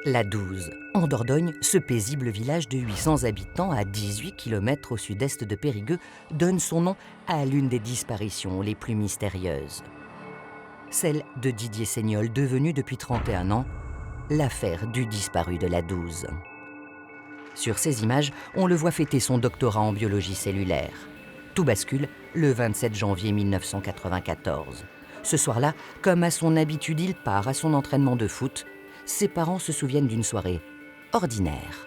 La Douze, en Dordogne, ce paisible village de 800 habitants à 18 km au sud-est de Périgueux donne son nom à l'une des disparitions les plus mystérieuses. Celle de Didier Seignol, devenu depuis 31 ans l'affaire du disparu de la Douze. Sur ces images, on le voit fêter son doctorat en biologie cellulaire. Tout bascule le 27 janvier 1994. Ce soir-là, comme à son habitude, il part à son entraînement de foot. Ses parents se souviennent d'une soirée ordinaire.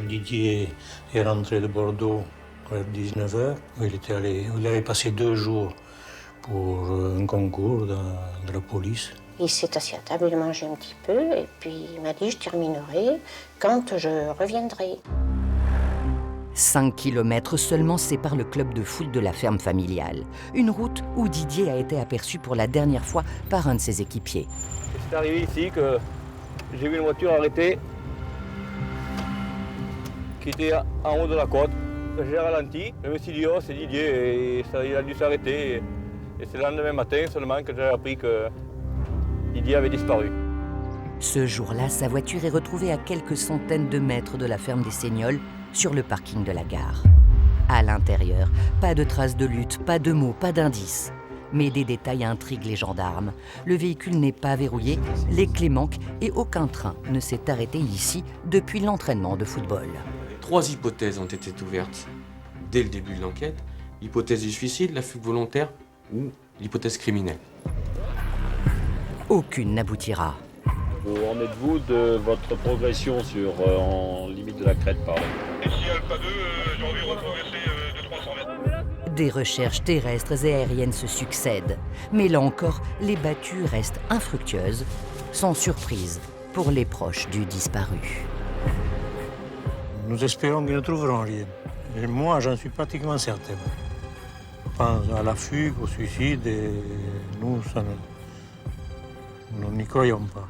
Didier est rentré de Bordeaux vers 19h. Il avait passé 2 jours pour un concours de la police. Il s'est assis à table, il a mangé un petit peu et puis il m'a dit « je terminerai quand je reviendrai ». 5 km seulement séparent le club de foot de la ferme familiale. Une route où Didier a été aperçu pour la dernière fois par un de ses équipiers. C'est arrivé ici que j'ai vu une voiture arrêtée qui était en haut de la côte. J'ai ralenti, je me suis dit oh c'est Didier et il a dû s'arrêter. Et c'est le lendemain matin seulement que j'ai appris que Didier avait disparu. Ce jour-là, sa voiture est retrouvée à quelques centaines de mètres de la ferme des Seignol, sur le parking de la gare. À l'intérieur, pas de traces de lutte, pas de mots, pas d'indices. Mais des détails intriguent les gendarmes. Le véhicule n'est pas verrouillé, les clés manquent et aucun train ne s'est arrêté ici depuis l'entraînement de football. 3 hypothèses ont été ouvertes dès le début de l'enquête. L'hypothèse du suicide, la fugue volontaire ou l'hypothèse criminelle. Aucune n'aboutira. Où en êtes-vous de votre progression en limite de la crête, pardon? Et si Alpha 2, j'ai envie de retraverser de 300 mètres. Des recherches terrestres et aériennes se succèdent. Mais là encore, les battues restent infructueuses, sans surprise pour les proches du disparu. Nous espérons qu'ils ne trouveront rien. Et moi, j'en suis pratiquement certain. Je pense à la fugue, au suicide, et nous n'y croyons pas.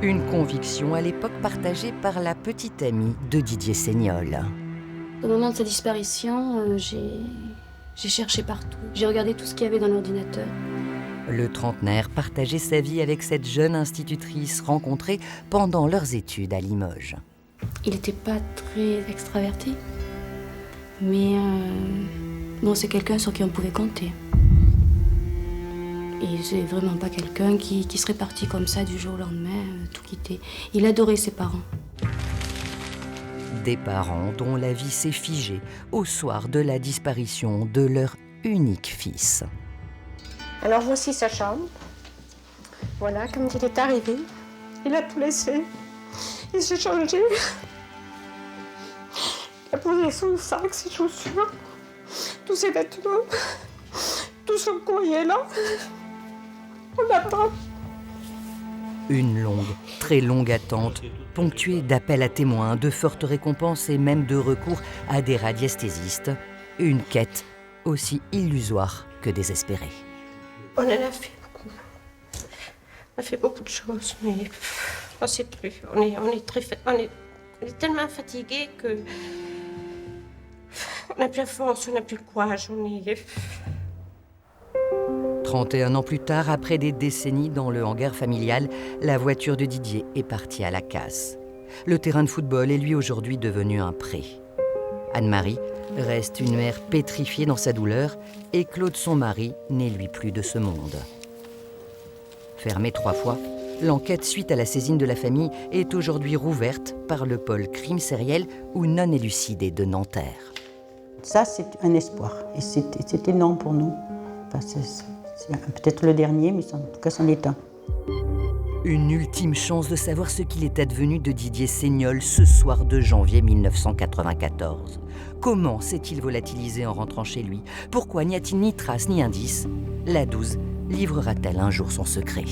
Une conviction à l'époque partagée par la petite amie de Didier Seignol. Au moment de sa disparition, j'ai cherché partout. J'ai regardé tout ce qu'il y avait dans l'ordinateur. Le trentenaire partageait sa vie avec cette jeune institutrice rencontrée pendant leurs études à Limoges. Il n'était pas très extraverti, mais bon, c'est quelqu'un sur qui on pouvait compter. Et c'est vraiment pas quelqu'un qui serait parti comme ça du jour au lendemain, tout quitter. Il adorait ses parents. Des parents dont la vie s'est figée au soir de la disparition de leur unique fils. Alors voici sa chambre. Voilà, quand il est arrivé, il a tout laissé. Il s'est changé. Il a posé son sac, ses chaussures, tous ses vêtements, tout son courrier là. On attend. Une longue, très longue attente, ponctuée d'appels à témoins, de fortes récompenses et même de recours à des radiesthésistes. Une quête aussi illusoire que désespérée. On en a fait beaucoup. On a fait beaucoup de choses, mais on ne sait plus. On est tellement fatigués que on n'a plus la force, on n'a plus le courage. 31 ans plus tard, après des décennies dans le hangar familial, la voiture de Didier est partie à la casse. Le terrain de football est lui aujourd'hui devenu un pré. Anne-Marie reste une mère pétrifiée dans sa douleur et Claude, son mari, n'est lui plus de ce monde. Fermée 3 fois, l'enquête suite à la saisine de la famille est aujourd'hui rouverte par le pôle crime sériel ou non élucidé de Nanterre. Ça, c'est un espoir et c'est énorme pour nous. Enfin, c'est peut-être le dernier, mais en tout cas, c'en est un. Une ultime chance de savoir ce qu'il est advenu de Didier Seignol ce soir de janvier 1994. Comment s'est-il volatilisé en rentrant chez lui? Pourquoi n'y a-t-il ni trace ni indice? La Douze livrera-t-elle un jour son secret?